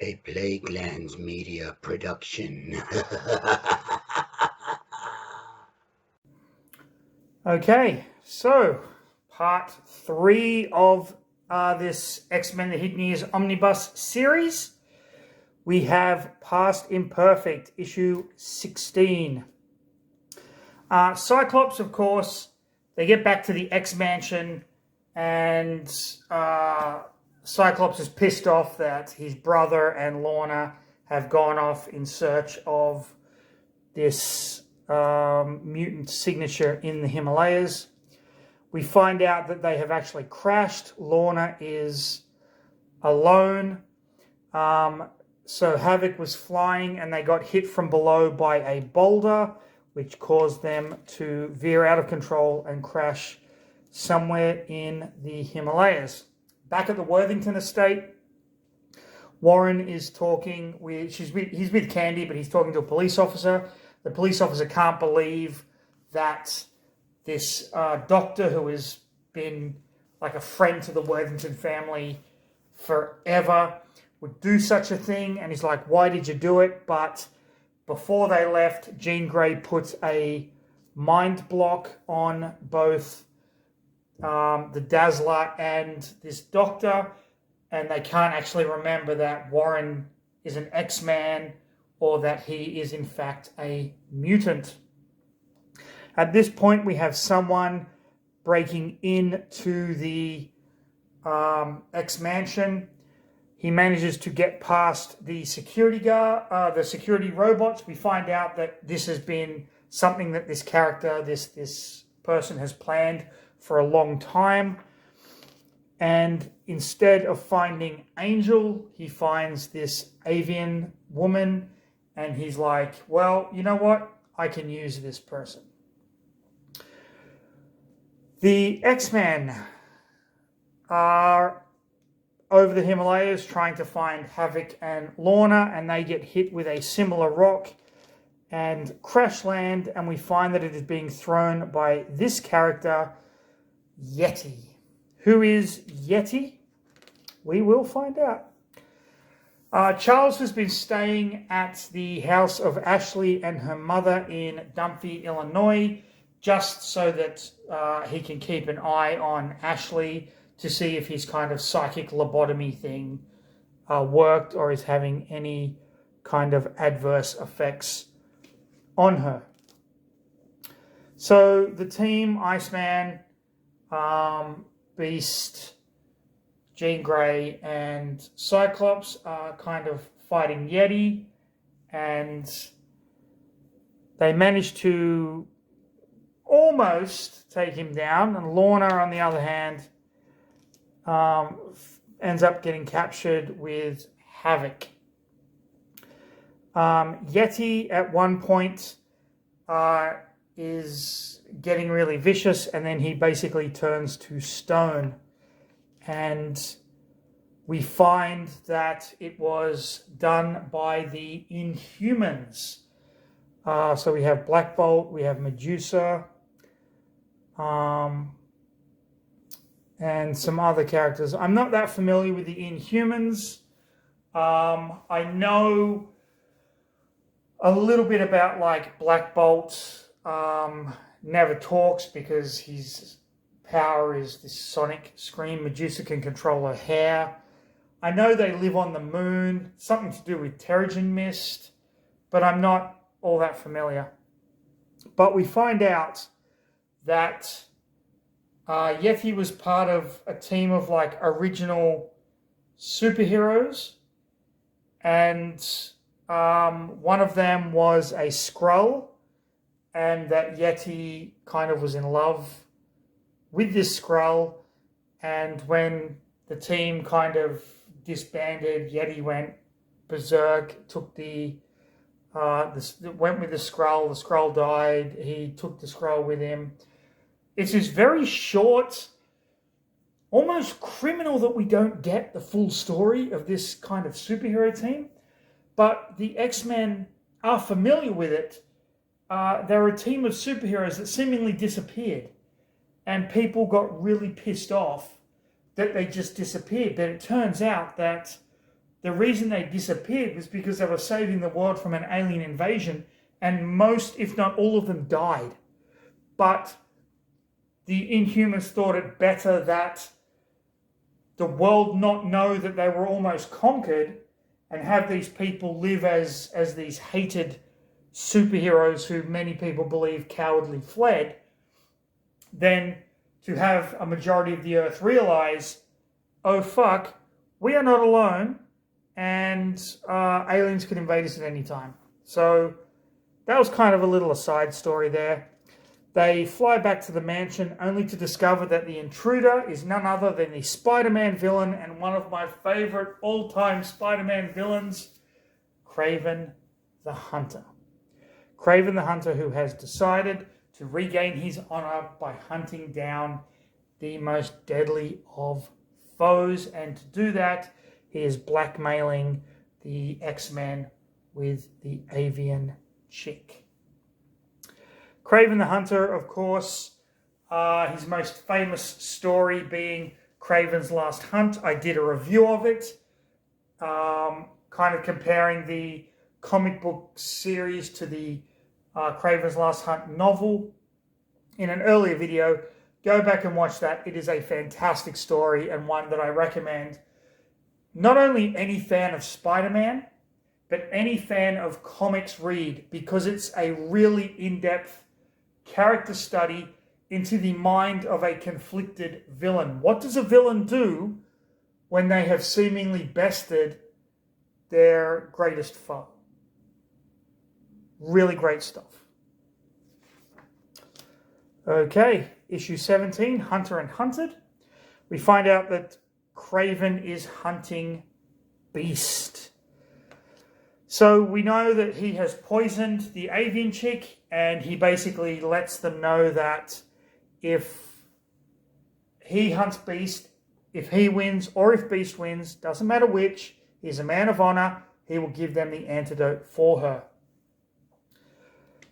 A Plaguelands Media production. Okay, so part 3 of this X-Men The Hidden Years Omnibus series. We have Past Imperfect, issue 16. Cyclops, of course, they get back to the X-Mansion, and Cyclops is pissed off that his brother and Lorna have gone off in search of this mutant signature in the Himalayas. We find out that they have actually crashed. Lorna is alone. So Havoc was flying and they got hit from below by a boulder, which caused them to veer out of control and crash somewhere in the Himalayas. Back at the Worthington estate, Warren is talking with, he's with Candy, but he's talking to a police officer. The police officer can't believe that this doctor, who has been like a friend to the Worthington family forever, would do such a thing. And he's like, why did you do it? But before they left, Jean Grey put a mind block on both the Dazzler and this doctor, and they can't actually remember that Warren is an X-Man or that he is in fact a mutant. At this point, we have someone breaking into the X-Mansion. He manages to get past the security guard, the security robots. We find out that this has been something that this character, this person has planned for a long time. And instead of finding Angel, he finds this avian woman, and he's like, well, you know what? I can use this person. The X-Men are over the Himalayas trying to find Havoc and Lorna, and they get hit with a similar rock and crash land, and we find that it is being thrown by this character, Yeti. Who is Yeti? We will find out. Charles has been staying at the house of Ashley and her mother in Dunphy, Illinois, just so that he can keep an eye on Ashley to see if his kind of psychic lobotomy thing worked or is having any kind of adverse effects on her. So the team, Iceman, Beast, Jean Grey, and Cyclops are kind of fighting Yeti, and they manage to almost take him down. And Lorna, on the other hand, ends up getting captured with Havoc. Yeti at one point is getting really vicious, and then he basically turns to stone. And we find that it was done by the Inhumans. So we have Black Bolt, we have Medusa, and some other characters. I'm not that familiar with the Inhumans. I know a little bit about like Black Bolt. Never talks because his power is this sonic scream. Medusa can control her hair. I know they live on the moon, something to do with Terrigen Mist, but I'm not all that familiar. But we find out that Yeti was part of a team of like original superheroes, and one of them was a Skrull, and that Yeti kind of was in love with this Skrull, and when the team kind of disbanded, Yeti went berserk, took went with the Skrull died, he took the Skrull with him. It's this very short, almost criminal that we don't get the full story of this kind of superhero team, but the X-Men are familiar with it. They're a team of superheroes that seemingly disappeared, and people got really pissed off that they just disappeared. But it turns out that the reason they disappeared was because they were saving the world from an alien invasion, and most, if not all of them, died. But the Inhumans thought it better that the world not know that they were almost conquered and have these people live as these hated superheroes who many people believe cowardly fled, than to have a majority of the Earth realize, oh fuck, we are not alone, and aliens can invade us at any time. So that was kind of a little aside story there. They fly back to the mansion only to discover that the intruder is none other than the Spider-Man villain and one of my favorite all-time Spider-Man villains, Kraven the Hunter. Kraven the Hunter, who has decided to regain his honor by hunting down the most deadly of foes, and to do that, he is blackmailing the X-Men with the avian chick. Kraven the Hunter, of course, his most famous story being Kraven's Last Hunt. I did a review of it, kind of comparing the comic book series to the Kraven's Last Hunt novel in an earlier video. Go back and watch that. It is a fantastic story and one that I recommend not only any fan of Spider-Man, but any fan of comics read, because it's a really in-depth character study into the mind of a conflicted villain. What does a villain do when they have seemingly bested their greatest foe? Really great stuff. Okay, issue 17, Hunter and Hunted. We find out that Kraven is hunting Beast. So we know that he has poisoned the avian chick, and he basically lets them know that if he hunts Beast, if he wins or if Beast wins, doesn't matter which, he's a man of honor, he will give them the antidote for her.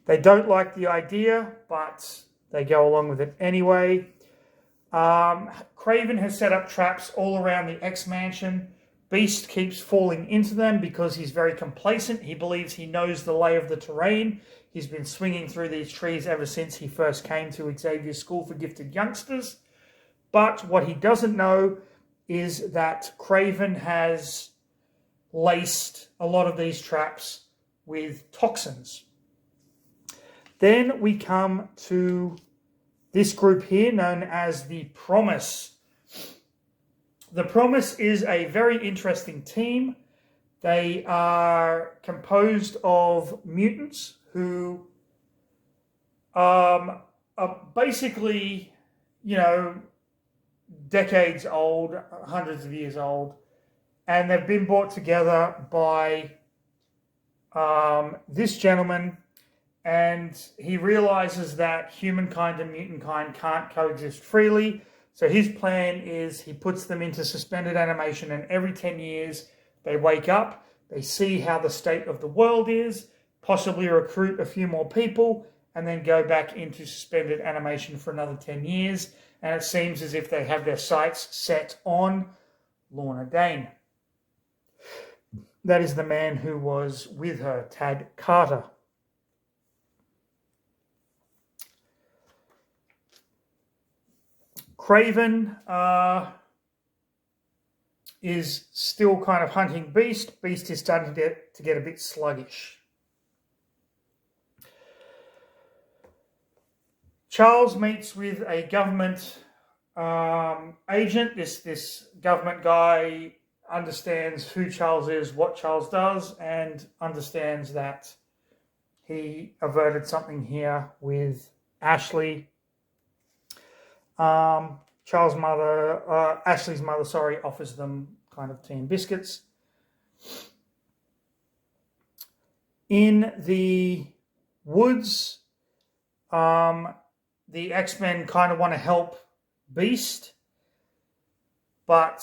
They don't like the idea, but they go along with it anyway. Kraven has set up traps all around the X-Mansion. Beast keeps falling into them because he's very complacent. He believes he knows the lay of the terrain. He's been swinging through these trees ever since he first came to Xavier's School for Gifted Youngsters. But what he doesn't know is that Kraven has laced a lot of these traps with toxins. Then we come to this group here known as the Promise. The Promise is a very interesting team. They are composed of mutants who are basically, decades old, hundreds of years old, and they've been brought together by this gentleman, and he realizes that humankind and mutant kind can't coexist freely. So his plan is he puts them into suspended animation, and every 10 years they wake up, they see how the state of the world is, possibly recruit a few more people, and then go back into suspended animation for another 10 years. And it seems as if they have their sights set on Lorna Dane. That is the man who was with her, Tad Carter. Kraven is still kind of hunting Beast. Beast is starting to get a bit sluggish. Charles meets with a government agent. This government guy understands who Charles is, what Charles does, and understands that he averted something here with Ashley. Ashley's mother, offers them kind of tea and biscuits. In the woods, the X-Men kind of want to help Beast, but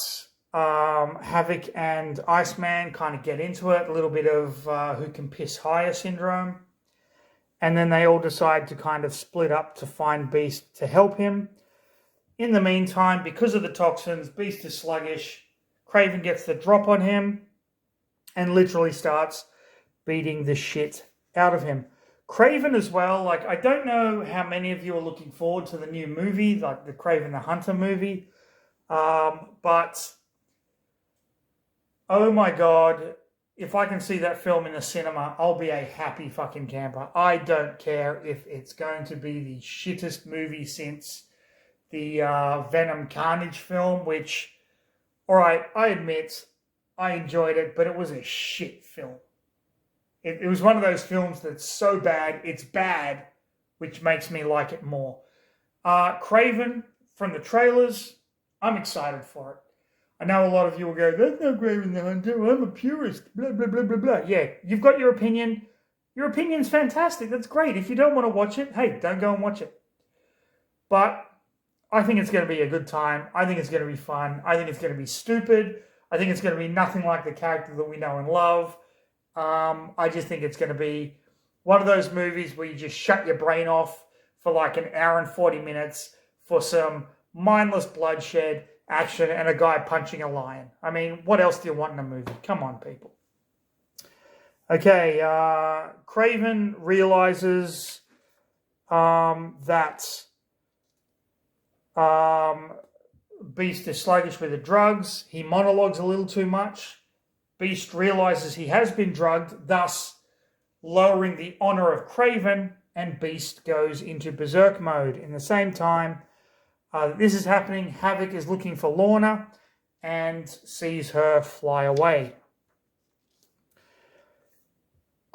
Havoc and Iceman kind of get into it, a little bit of who can piss higher syndrome. And then they all decide to kind of split up to find Beast to help him. In the meantime, because of the toxins, Beast is sluggish. Kraven gets the drop on him. and literally starts beating the shit out of him. Kraven as well, like, I don't know how many of you are looking forward to the new movie, like the Kraven the Hunter movie, but oh my God, if I can see that film in the cinema, I'll be a happy fucking camper. I don't care if it's going to be the shittest movie since the Venom Carnage film, which, all right, I admit I enjoyed it, but it was a shit film. It was one of those films that's so bad, it's bad, which makes me like it more. Kraven, from the trailers, I'm excited for it. I know a lot of you will go, that's not Kraven the Hunter, I'm a purist, blah, blah, blah, blah, blah. Yeah, you've got your opinion. Your opinion's fantastic, that's great. If you don't want to watch it, hey, don't go and watch it. But I think it's going to be a good time. I think it's going to be fun. I think it's going to be stupid. I think it's going to be nothing like the character that we know and love. I just think it's going to be one of those movies where you just shut your brain off for like an hour and 40 minutes for some mindless bloodshed, action, and a guy punching a lion. I mean, what else do you want in a movie? Come on, people. Okay, Kraven realizes that Beast is sluggish with the drugs. He monologues a little too much. Beast realizes he has been drugged, thus lowering the honor of Kraven, and Beast goes into berserk mode. In the same time this is happening, Havoc is looking for Lorna and sees her fly away.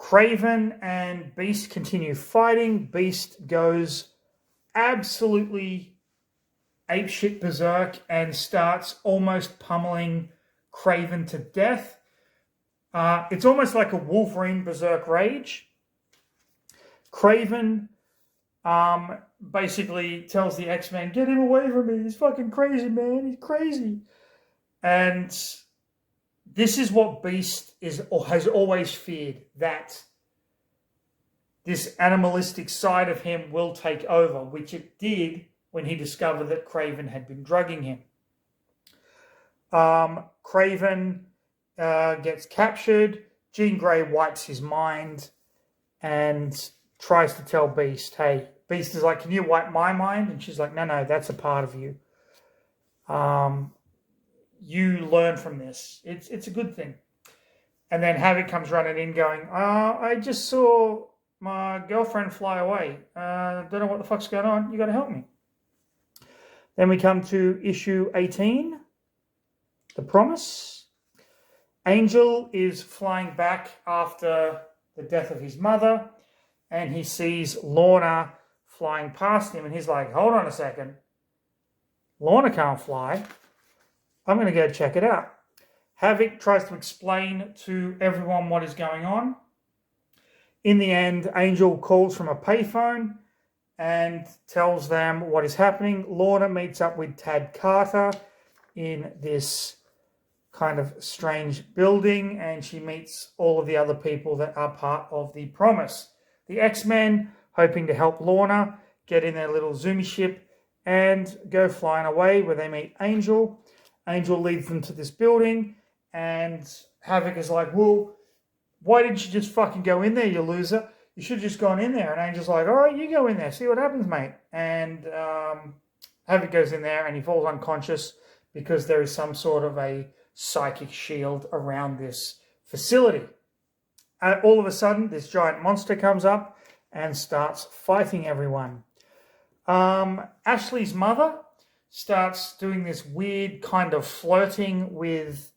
Kraven and Beast continue fighting. Beast goes absolutely apeshit berserk and starts almost pummeling Kraven to death. It's almost like a Wolverine berserk rage. Kraven basically tells the X-Men, get him away from me. He's fucking crazy, man. He's crazy. And this is what Beast is or has always feared, that this animalistic side of him will take over, which it did when he discovered that Kraven had been drugging him. Kraven gets captured. Jean Grey wipes his mind and tries to tell Beast, hey, Beast is like, can you wipe my mind? And she's like, no, that's a part of you. You learn from this. It's a good thing. And then Havoc comes running in going, I just saw my girlfriend fly away. Don't know what the fuck's going on. You got to help me. Then we come to issue 18, The Promise. Angel is flying back after the death of his mother, and he sees Lorna flying past him, and he's like, hold on a second. Lorna can't fly. I'm going to go check it out. Havoc tries to explain to everyone what is going on. In the end, Angel calls from a payphone and tells them what is happening. Lorna meets up with Tad Carter in this kind of strange building, and she meets all of the other people that are part of the Promise. The X-Men, hoping to help Lorna, get in their little Zoomy ship and go flying away, where they meet Angel. Angel leads them to this building, and Havoc is like, well, why didn't you just fucking go in there, you loser? You should have just gone in there. And Angel's like, all right, you go in there, see what happens, mate. And Havoc goes in there, and he falls unconscious because there is some sort of a psychic shield around this facility. All of a sudden, this giant monster comes up and starts fighting everyone. Ashley's mother starts doing this weird kind of flirting with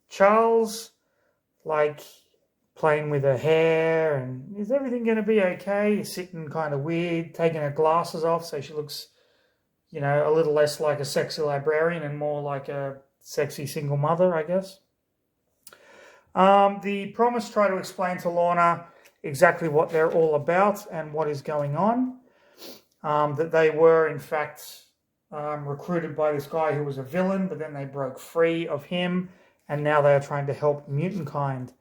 Charles, like playing with her hair, and is everything going to be okay? Sitting kind of weird, taking her glasses off so she looks, you know, a little less like a sexy librarian and more like a sexy single mother, I guess. The Promise try to explain to Lorna exactly what they're all about and what is going on. That they were, in fact, recruited by this guy who was a villain, but then they broke free of him, and now they are trying to help mutant kind.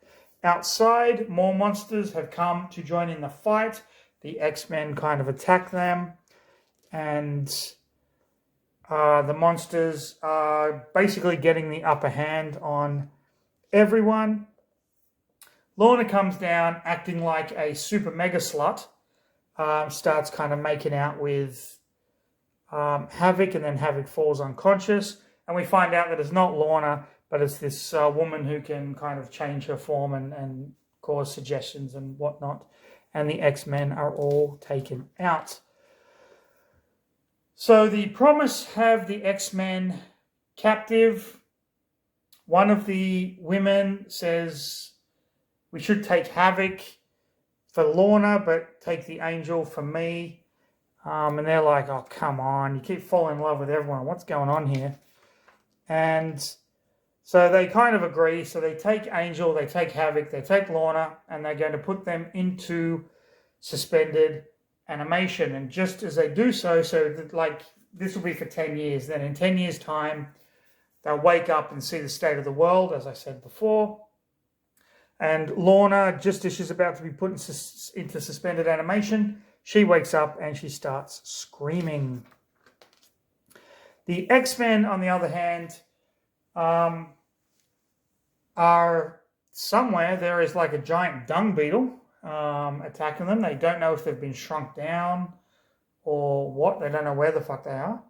Outside, more monsters have come to join in the fight. The X-Men kind of attack them, and the monsters are basically getting the upper hand on everyone. Lorna comes down acting like a super mega slut, starts kind of making out with Havoc, and then Havoc falls unconscious. And we find out that it's not Lorna, but it's this woman who can kind of change her form and cause suggestions and whatnot. And the X-Men are all taken out. So the Promise have the X-Men captive. One of the women says, we should take Havoc for Lorna, but take the Angel for me. And they're like, oh, come on. You keep falling in love with everyone. What's going on here? And so they kind of agree. So they take Angel, they take Havoc, they take Lorna, and they're going to put them into suspended animation. And just as they do so like this will be for 10 years. Then in 10 years' time, they'll wake up and see the state of the world, as I said before. And Lorna, just as she's about to be put into suspended animation, she wakes up and she starts screaming. The X-Men, on the other hand, are somewhere. There is like a giant dung beetle attacking them. They don't know if they've been shrunk down or what. They don't know where the fuck they are.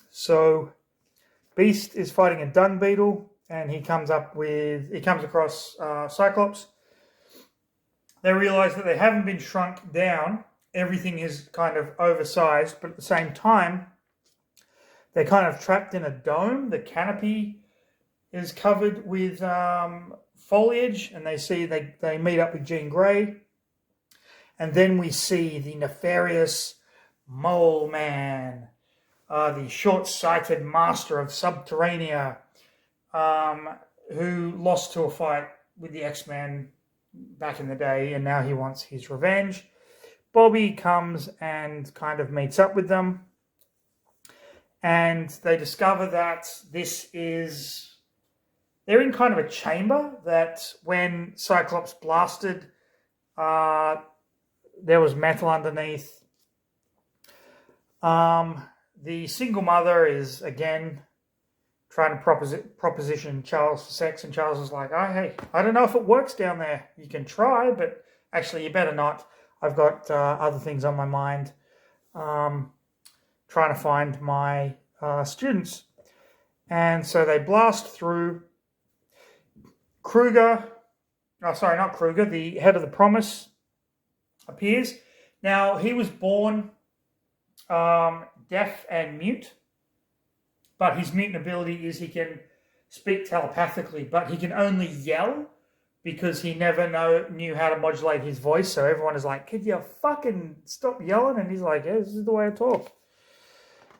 So Beast is fighting a dung beetle, and he comes across Cyclops. They realize that they haven't been shrunk down. Everything is kind of oversized, but at the same time, they're kind of trapped in a dome. The canopy is covered with foliage, and they meet up with Jean Grey. And then we see the nefarious Mole Man, the short-sighted master of Subterranea, who lost to a fight with the X-Men back in the day, and now he wants his revenge. Bobby comes and kind of meets up with them, and they discover that they're in kind of a chamber that when Cyclops blasted, there was metal underneath. The single mother is, again, trying to proposition Charles for sex, and Charles is like, oh, hey, I don't know if it works down there. You can try, but actually you better not. I've got other things on my mind, trying to find my students. And so they blast through. Kruger, the head of the Promise, appears. Now, he was born deaf and mute, but his mutant ability is he can speak telepathically, but he can only yell because he never knew how to modulate his voice. So everyone is like, could you fucking stop yelling? And he's like, yeah, this is the way I talk.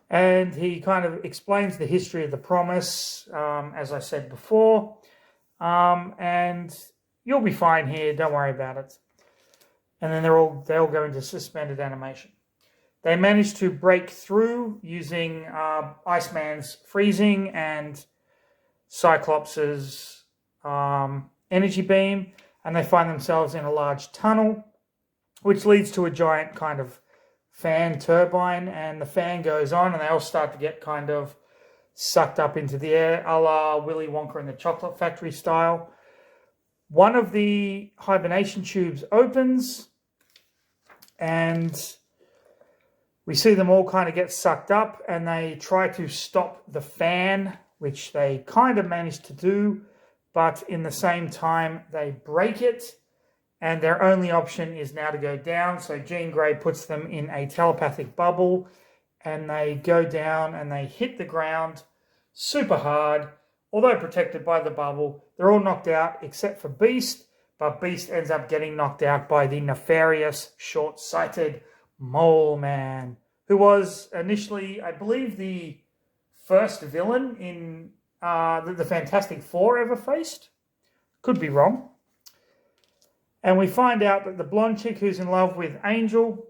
And he kind of explains the history of the Promise, as I said before. And you'll be fine here, don't worry about it. And then they all go into suspended animation. They manage to break through using Iceman's freezing and Cyclops's energy beam, and they find themselves in a large tunnel, which leads to a giant kind of fan turbine, and the fan goes on, and they all start to get kind of sucked up into the air, a la Willy Wonka in the Chocolate Factory style. One of the hibernation tubes opens, and we see them all kind of get sucked up, and they try to stop the fan, which they kind of manage to do, but in the same time, they break it, and their only option is now to go down. So Jean Grey puts them in a telepathic bubble, and they go down and they hit the ground super hard. Although protected by the bubble, they're all knocked out except for Beast, but Beast ends up getting knocked out by the nefarious, short-sighted Mole Man, who was initially, I believe, the first villain in the Fantastic Four ever faced. Could be wrong. And we find out that the blonde chick who's in love with Angel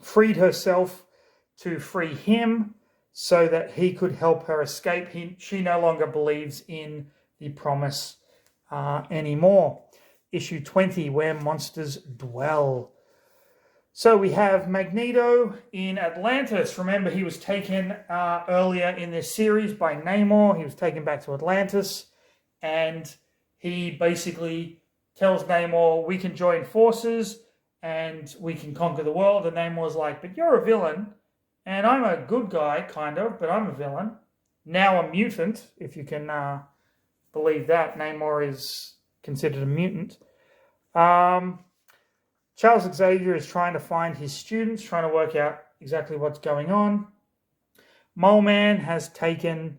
freed herself to free him so that he could help her escape. She no longer believes in the Promise anymore. Issue 20, Where Monsters Dwell. So we have Magneto in Atlantis. Remember, he was taken earlier in this series by Namor. He was taken back to Atlantis, and he basically tells Namor, we can join forces and we can conquer the world. And Namor's like, but you're a villain, and I'm a good guy, kind of, but I'm a villain. Now a mutant, if you can believe that. Namor is considered a mutant. Charles Xavier is trying to find his students, trying to work out exactly what's going on. Mole Man has taken,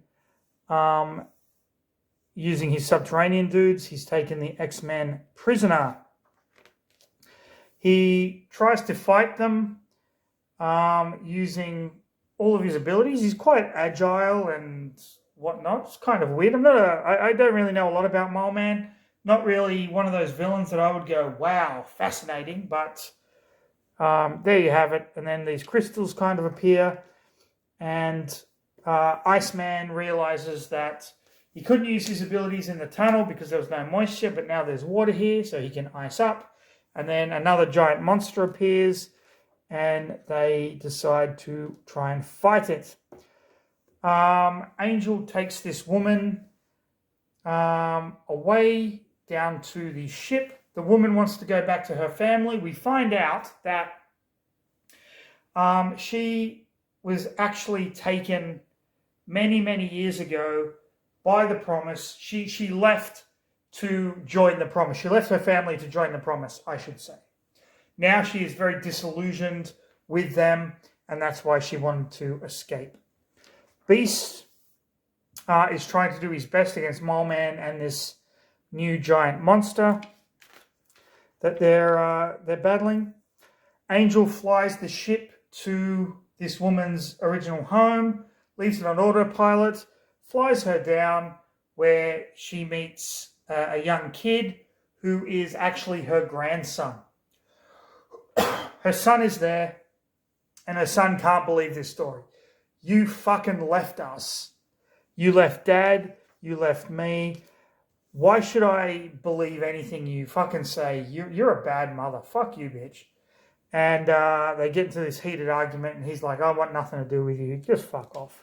using his subterranean dudes, he's taken the X-Men prisoner. He tries to fight them using all of his abilities. He's quite agile and whatnot. It's kind of weird. I don't really know a lot about Mole Man. Not really one of those villains that I would go, wow, fascinating. But there you have it. And then these crystals kind of appear. And Iceman realizes that he couldn't use his abilities in the tunnel because there was no moisture. But now there's water here, so he can ice up. And then another giant monster appears. And they decide to try and fight it. Angel takes this woman away down to the ship. The woman wants to go back to her family. We find out that she was actually taken many, many years ago by the Promise. She left to join the Promise. She left her family to join the Promise, I should say. Now she is very disillusioned with them, and that's why she wanted to escape. Beast is trying to do his best against Mole Man and this new giant monster that they're battling. Angel flies the ship to this woman's original home, leaves it on autopilot, flies her down where she meets a young kid who is actually her grandson. Her son is there, and her son can't believe this story. You fucking left us. You left Dad. You left me. Why should I believe anything you fucking say? You're a bad mother. Fuck you, bitch. And they get into this heated argument, and he's like, I want nothing to do with you. Just fuck off.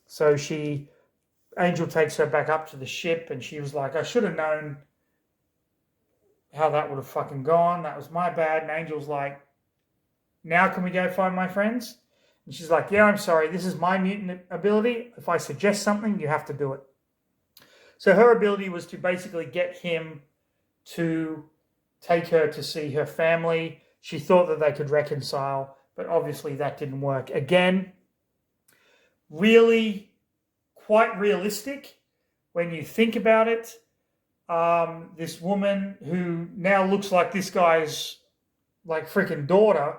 So Angel takes her back up to the ship, and she was like, I should have known how that would have fucking gone. That was my bad. And Angel's like, now can we go find my friends? And she's like, yeah, I'm sorry. This is my mutant ability. If I suggest something, you have to do it. So her ability was to basically get him to take her to see her family. She thought that they could reconcile, but obviously that didn't work. Again, really quite realistic when you think about it. This woman who now looks like this guy's like freaking daughter,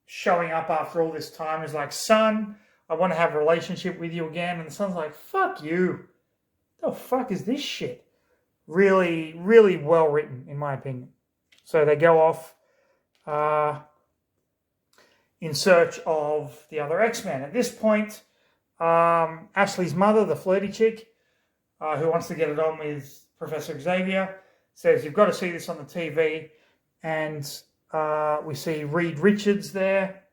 showing up after all this time is like, son, I want to have a relationship with you again. And the son's like, fuck you. The fuck is this shit? Really, really well written, in my opinion. So they go off in search of the other X-Men. At this point, Ashley's mother, the flirty chick, who wants to get it on with Professor Xavier, says, you've got to see this on the TV. And we see Reed Richards there.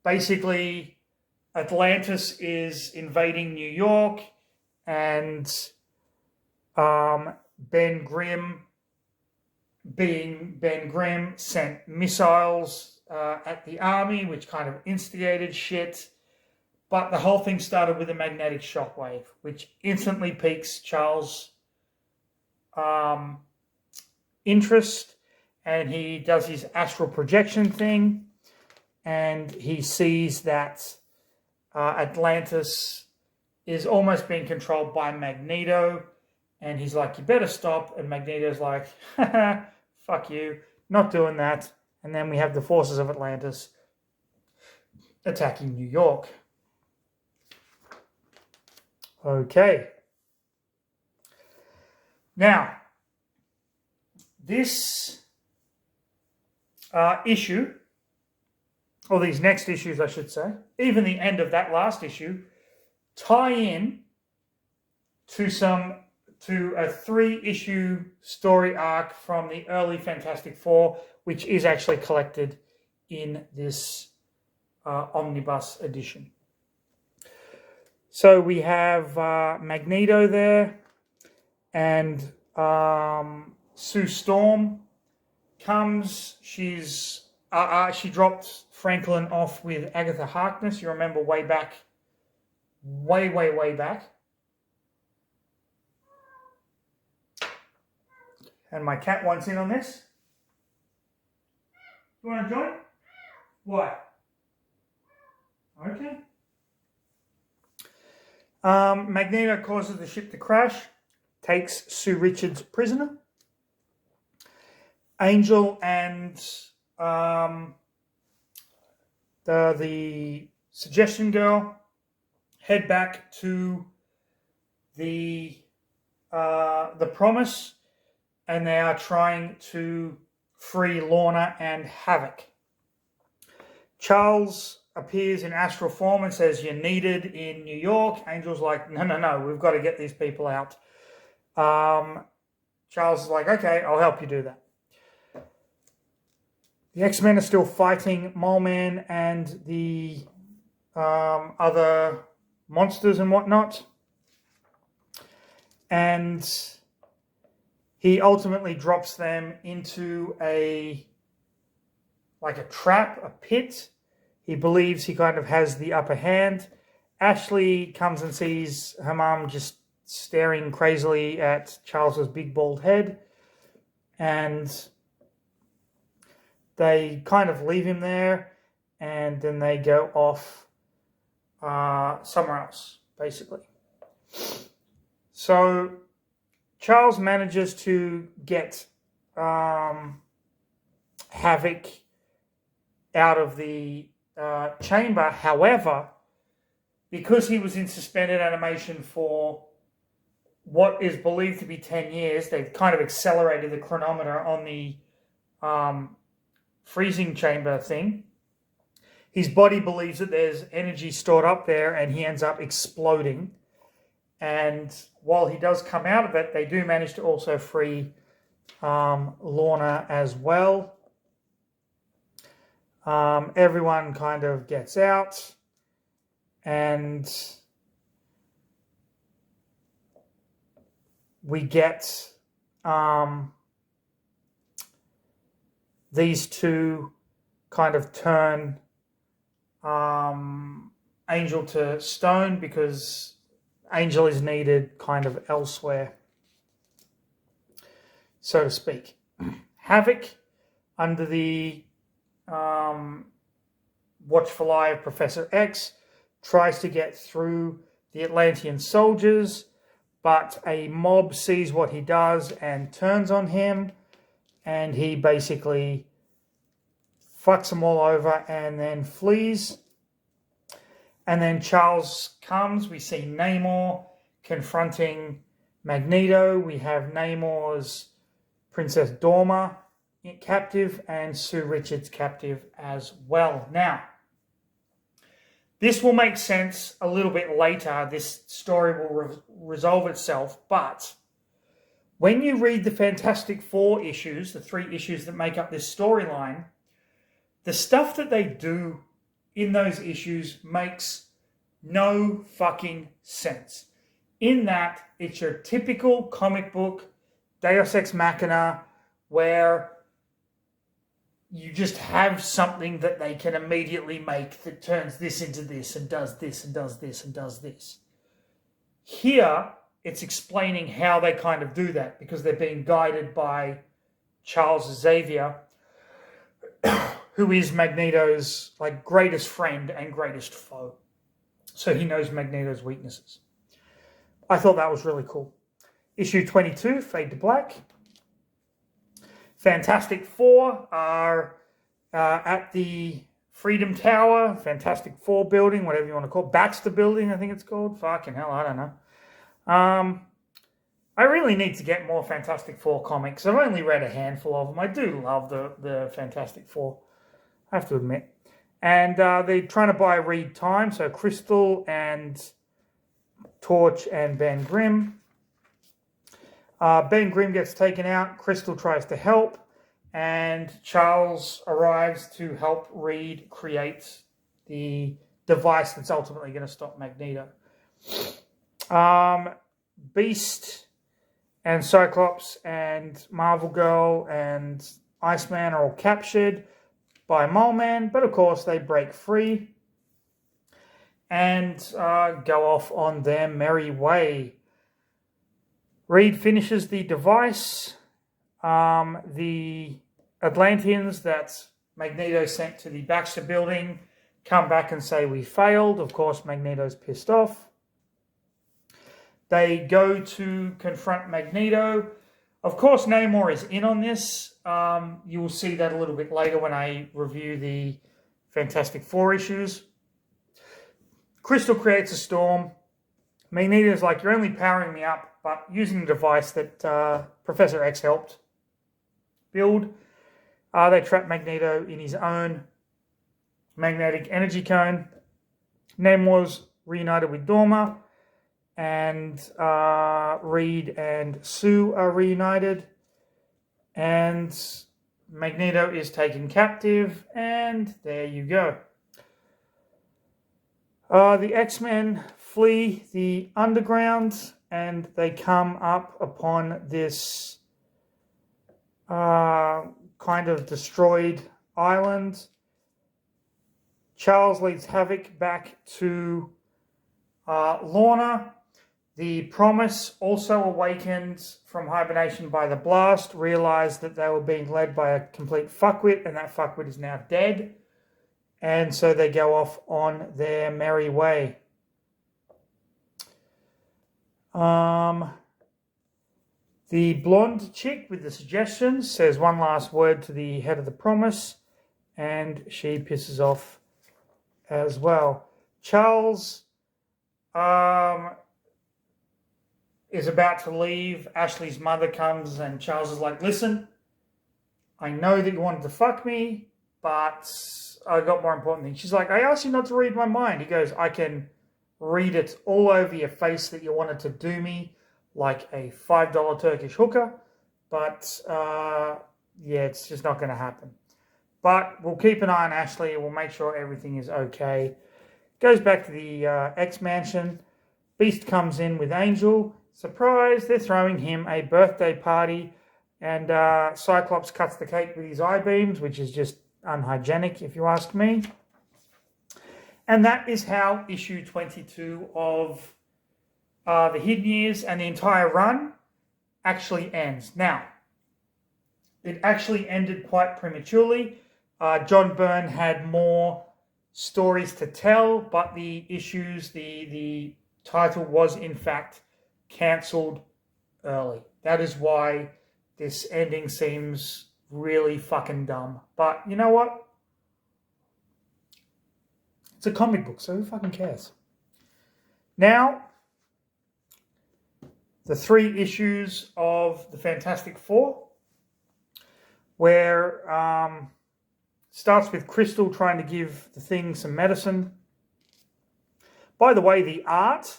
Basically, Atlantis is invading New York, and Ben Grimm, being Ben Grimm, sent missiles at the army, which kind of instigated shit. But the whole thing started with a magnetic shockwave, which instantly piques Charles' interest, and he does his astral projection thing, and he sees that Atlantis is almost being controlled by Magneto, and he's like, you better stop. And Magneto's like, haha, fuck you, not doing that. And then we have the forces of Atlantis attacking New York. Okay. Now, this issue, or these next issues, I should say, even the end of that last issue, tie in to some to a 3-issue story arc from the early Fantastic Four, which is actually collected in this omnibus edition. So we have Magneto there, and Sue Storm comes. She dropped Franklin off with Agatha Harkness. You remember way back. And my cat wants in on this. You want to join? Why? Okay. Magneto causes the ship to crash, takes Sue Richards prisoner. Angel and the Suggestion Girl head back to the Promise, and they are trying to free Lorna and Havoc. Charles appears in astral form and says, "You're needed in New York." Angel's like, no, we've got to get these people out. Charles is like, okay, I'll help you do that. The X-Men are still fighting Mole Man and the other monsters and whatnot. And he ultimately drops them into a trap, a pit. He believes he kind of has the upper hand. Ashley comes and sees her mom just staring crazily at Charles's big bald head. And they kind of leave him there, and then they go off somewhere else, basically. So Charles manages to get Havoc out of the chamber. However, because he was in suspended animation for what is believed to be 10 years, they've kind of accelerated the chronometer on the freezing chamber thing. His body believes that there's energy stored up there, and he ends up exploding. And while he does come out of it, they do manage to also free Lorna as well. Everyone kind of gets out, and we get these two kind of turn Angel to stone, because Angel is needed kind of elsewhere, so to speak. Havoc, under the watchful eye of Professor X, tries to get through the Atlantean soldiers, but a mob sees what he does and turns on him, and he basically fucks them all over and then flees. And then Charles comes. We see Namor confronting Magneto. We have Namor's Princess Dorma captive and Sue Richards captive as well. Now, this will make sense a little bit later. This story will resolve itself. But when you read the Fantastic Four issues, the 3 issues that make up this storyline, the stuff that they do in those issues makes no fucking sense. In that, it's your typical comic book Deus Ex Machina, where you just have something that they can immediately make that turns this into this and does this and does this and does this. Here, it's explaining how they kind of do that, because they're being guided by Charles Xavier, who is Magneto's greatest friend and greatest foe. So he knows Magneto's weaknesses. I thought that was really cool. Issue 22, Fade to Black. Fantastic Four are at the Freedom Tower, Fantastic Four building, whatever you want to call it. Baxter Building, I think it's called. Fucking hell, I don't know. I really need to get more Fantastic Four comics. I've only read a handful of them. I do love the Fantastic Four, I have to admit. And they're trying to buy Reed Time, so Crystal and Torch and Ben Grimm. Ben Grimm gets taken out. Crystal tries to help, and Charles arrives to help Reed create the device that's ultimately going to stop Magneto. Beast and Cyclops and Marvel Girl and Iceman are all captured by Mole Man, but of course they break free and go off on their merry way. Reed finishes the device. The Atlanteans that Magneto sent to the Baxter building come back and say we failed. Of course, Magneto's pissed off. They go to confront Magneto. Of course, Namor is in on this. You will see that a little bit later when I review the Fantastic Four issues. Crystal creates a storm. Magneto's like, you're only powering me up, but using the device that Professor X helped build. They trap Magneto in his own magnetic energy cone. Namor's reunited with Dorma, and Reed and Sue are reunited, and Magneto is taken captive, and there you go. The X-Men flee the underground, and they come up upon this kind of destroyed island. Charles leads Havoc back to Lorna. The Promise, also awakened from hibernation by the blast, realized that they were being led by a complete fuckwit, and that fuckwit is now dead. And so they go off on their merry way. The blonde chick with the suggestions says one last word to the head of the Promise, and she pisses off as well. Charles is about to leave. Ashley's mother comes, and Charles is like, listen, I know that you wanted to fuck me, but I got more important things. She's like, I asked you not to read my mind. He goes, I can read it all over your face that you wanted to do me like a $5 Turkish hooker, but yeah, it's just not going to happen. But we'll keep an eye on Ashley, and we'll make sure everything is okay. Goes back to the X-Mansion. Beast comes in with Angel. Surprise, they're throwing him a birthday party, and Cyclops cuts the cake with his eye beams, which is just unhygienic, if you ask me. And that is how issue 22 of the Hidden Years and the entire run actually ends. Now, it actually ended quite prematurely. John Byrne had more stories to tell, but the issues, the title was in fact cancelled early. That is why this ending seems really fucking dumb. But you know what? It's a comic book, so who fucking cares? Now, the 3 issues of the Fantastic Four, where starts with Crystal trying to give the Thing some medicine. By the way, the art,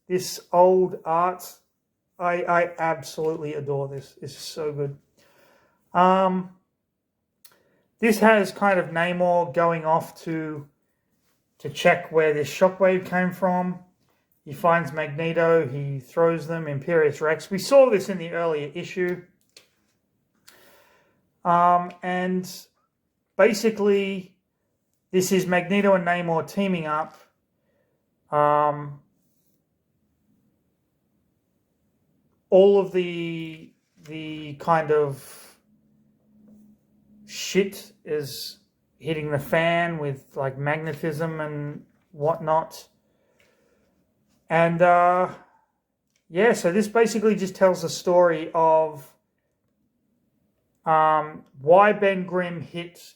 this old art, I absolutely adore this. It's so good. This has kind of Namor going off to check where this shockwave came from. He finds Magneto, he throws them, Imperious Rex. We saw this in the earlier issue. And basically, this is Magneto and Namor teaming up. All of the kind of shit is hitting the fan with like magnetism and whatnot. And yeah, so this basically just tells the story of why Ben Grimm hit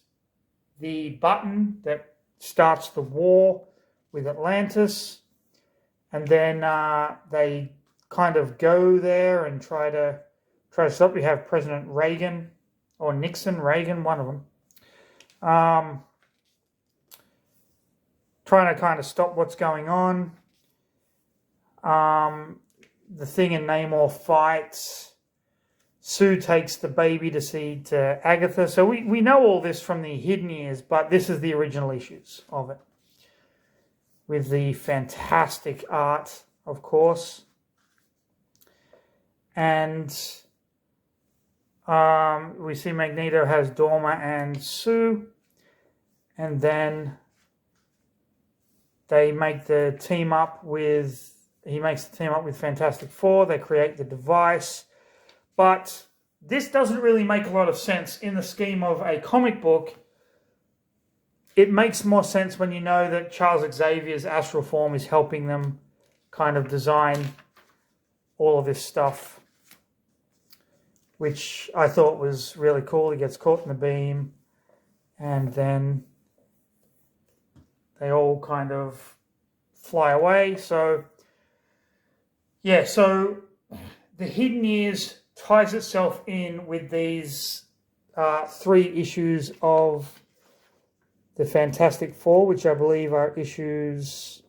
the button that starts the war with Atlantis, and then they kind of go there and try to stop. We have President Reagan or Nixon, Reagan, one of them, trying to kind of stop what's going on. the Thing and Namor fight. Sue takes the baby to Agatha. So we know all this from the Hidden Years, but this is the original issues of it. With the fantastic art, of course. And we see Magneto has Dorma and Sue. And then they make the team up with... He makes the team up with Fantastic Four. They create the device. But this doesn't really make a lot of sense in the scheme of a comic book. It makes more sense when you know that Charles Xavier's astral form is helping them kind of design all of this stuff, which I thought was really cool. He gets caught in the beam, and then they all kind of fly away. So, yeah, so the Hidden Years ties itself in with these 3 issues of the Fantastic Four, which I believe are issues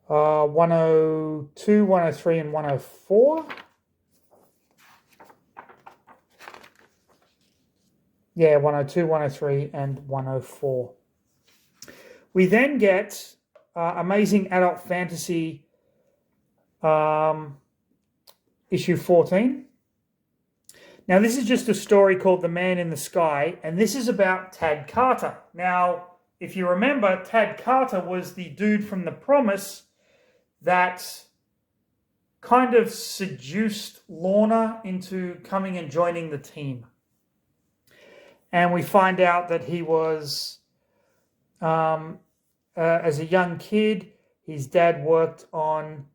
102, 103, and 104. Yeah, 102, 103, and 104. We then get Amazing Adult Fantasy issue 14. Now, this is just a story called The Man in the Sky, and this is about Tad Carter. Now, if you remember, Tad Carter was the dude from The Promise that kind of seduced Lorna into coming and joining the team. And we find out that he was, as a young kid, his dad worked on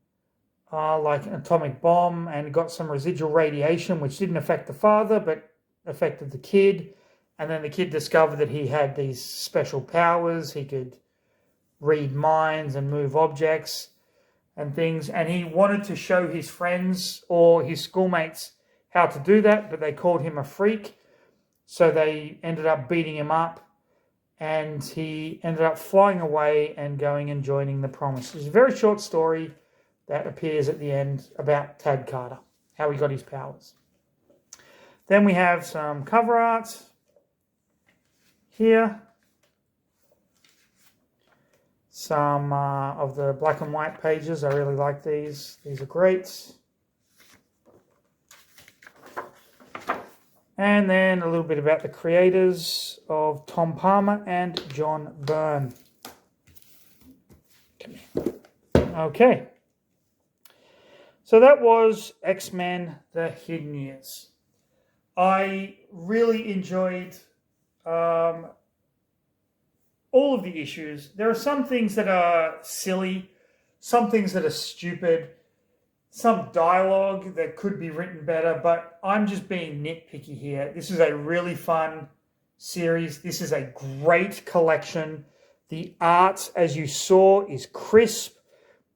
like an atomic bomb and got some residual radiation, which didn't affect the father, but affected the kid. And then the kid discovered that he had these special powers. He could read minds and move objects and things. And he wanted to show his friends or his schoolmates how to do that, but they called him a freak. So they ended up beating him up, and he ended up flying away and going and joining The Promise. It's a very short story that appears at the end about Tad Carter, how he got his powers. Then we have some cover art here. Some of the black and white pages. I really like these. These are great. And then a little bit about the creators of Tom Palmer and John Byrne. Okay. So that was X-Men: The Hidden Years. I really enjoyed all of the issues. There are some things that are silly, some things that are stupid, some dialogue that could be written better, but I'm just being nitpicky here. This is a really fun series. This is a great collection. The art, as you saw, is crisp.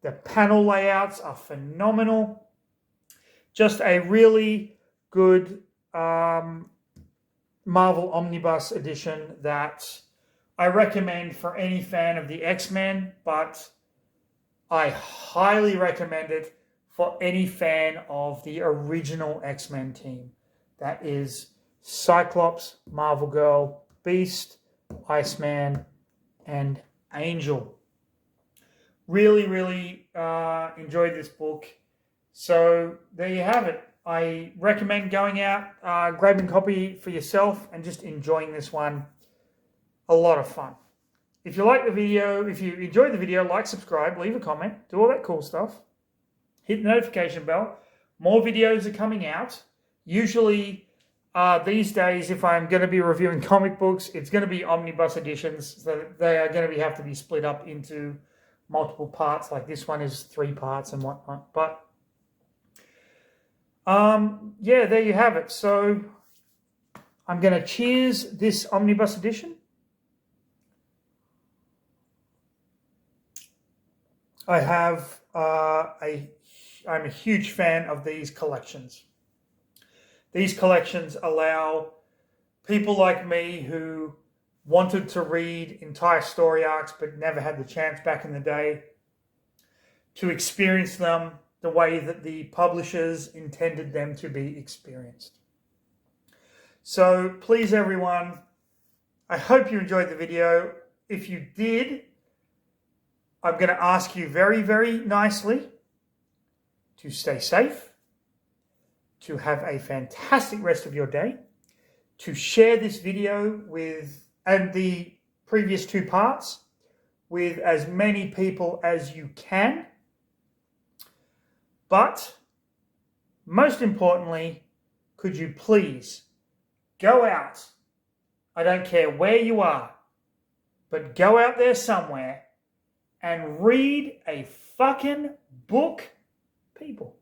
The panel layouts are phenomenal. Just a really good Marvel Omnibus edition that I recommend for any fan of the X-Men, but I highly recommend it for any fan of the original X-Men team. That is Cyclops, Marvel Girl, Beast, Iceman, and Angel. Really, really enjoyed this book. So there you have it. I recommend going out, grabbing a copy for yourself, and just enjoying this one. A lot of fun. If you like the video, if you enjoyed the video, like, subscribe, leave a comment, do all that cool stuff. Hit the notification bell. More videos are coming out. Usually these days, if I'm going to be reviewing comic books, it's going to be omnibus editions. So they are going to have to be split up into multiple parts, like this one is 3 parts and whatnot. But yeah, there you have it. So I'm going to cheers this omnibus edition. I'm a huge fan of these collections. These collections allow people like me who wanted to read entire story arcs but never had the chance back in the day to experience them the way that the publishers intended them to be experienced. So please, everyone, I hope you enjoyed the video. If you did, I'm going to ask you very, very nicely to stay safe, to have a fantastic rest of your day, to share this video with, and the previous 2 parts, with as many people as you can. But most importantly, could you please go out? I don't care where you are, but go out there somewhere and read a fucking book, people.